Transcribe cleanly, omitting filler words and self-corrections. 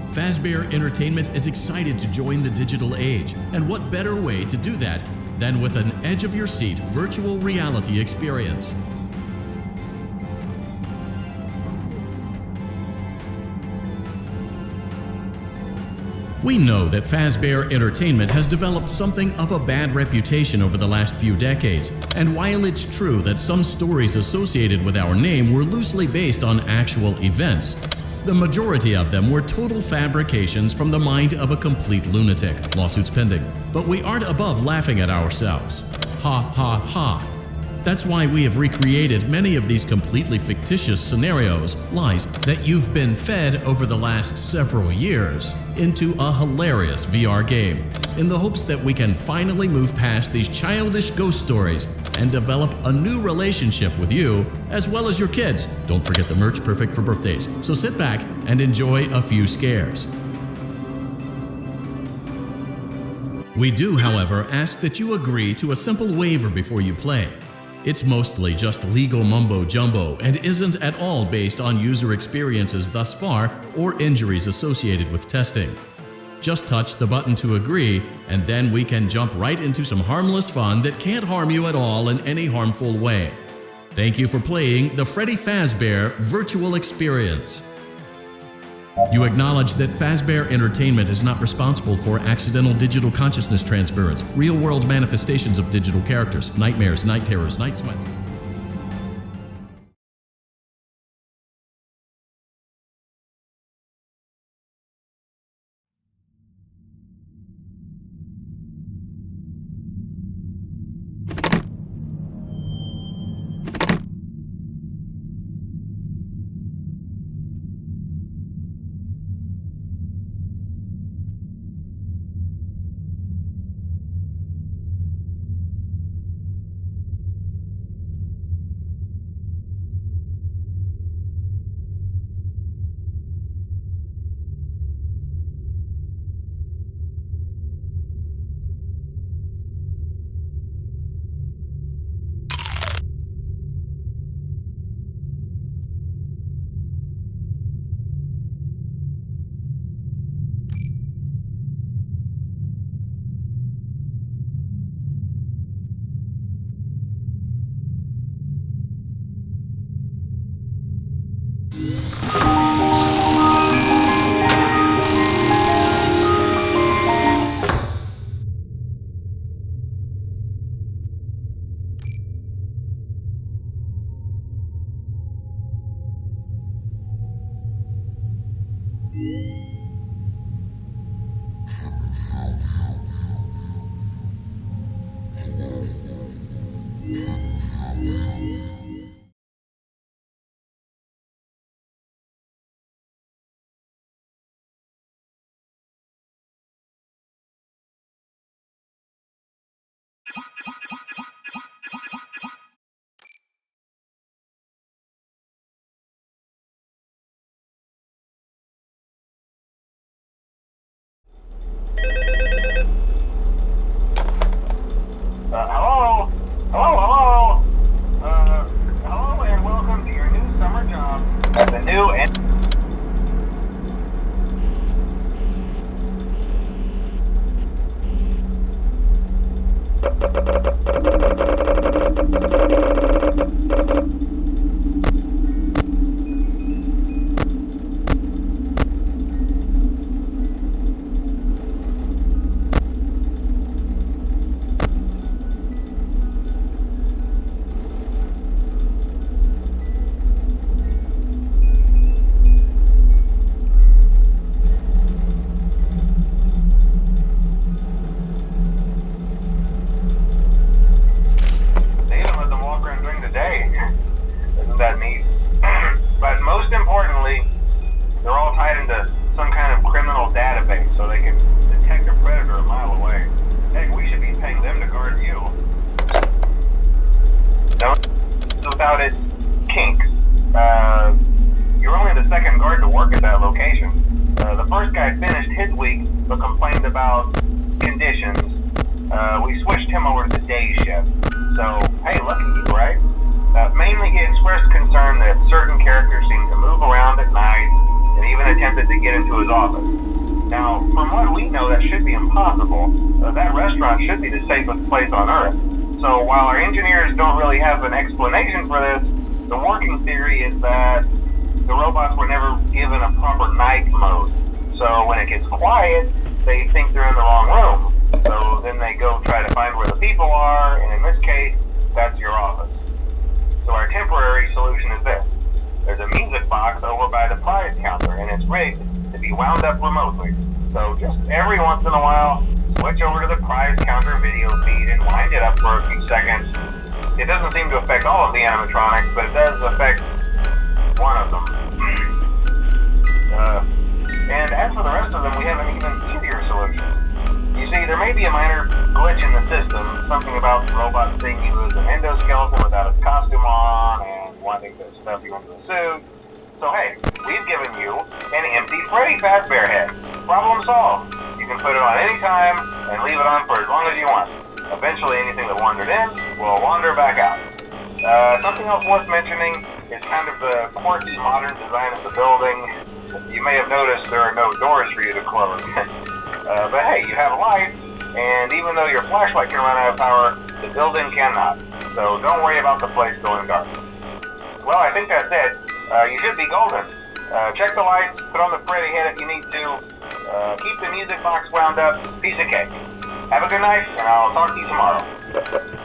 FnafVR Entertainment is excited to join the digital age, and what better way to do that than with an edge-of-your-seat virtual reality experience. We know that FnafVR Entertainment has developed something of a bad reputation over the last few decades, and while it's true that some stories associated with our name were loosely based on actual events, the majority of them were total fabrications from the mind of a complete lunatic, lawsuits pending. But we aren't above laughing at ourselves. Ha ha ha. That's why we have recreated many of these completely fictitious scenarios, lies that you've been fed over the last several years, into a hilarious VR game, in the hopes that we can finally move past these childish ghost stories and develop a new relationship with you, as well as your kids. Don't forget the merch, perfect for birthdays. So sit back and enjoy a few scares. We do, however, ask that you agree to a simple waiver before you play. It's mostly just legal mumbo-jumbo and isn't at all based on user experiences thus far or injuries associated with testing. Just touch the button to agree, and then we can jump right into some harmless fun that can't harm you at all in any harmful way. Thank you for playing the Freddy Fazbear Virtual Experience. You acknowledge that FnafVR Entertainment is not responsible for accidental digital consciousness transference, real-world manifestations of digital characters, nightmares, night terrors, night sweats. possible, that restaurant should be the safest place on Earth. So while our engineers don't really have an explanation for this, the working theory is that the robots were never given a proper night mode. So when it gets quiet, they think they're in the wrong room. So then they go try to find where the people are, and in this case, that's your office. So our temporary solution is this. There's a music box over by the prize counter, and it's rigged to be wound up remotely. So just every once in a while, switch over to the prize counter video feed and wind it up for a few seconds. It doesn't seem to affect all of the animatronics, but it does affect one of them. And as for the rest of them, we have an even easier solution. You see, there may be a minor glitch in the system, something about the robot seeing you as an endoskeleton without its costume on and wanting to stuff you into a suit. So hey, we've given you an empty Freddy Fazbear head. Problem solved. You can put it on any time and leave it on for as long as you want. Eventually anything that wandered in will wander back out. Something else worth mentioning is kind of the quirky modern design of the building. You may have noticed there are no doors for you to close. But hey, you have lights, and even though your flashlight can run out of power, the building cannot. So don't worry about the place going dark. Well, I think that's it. You should be golden. Check the lights, put on the Freddy head if you need to. Keep the music box wound up. Piece of cake. Have a good night, and I'll talk to you tomorrow.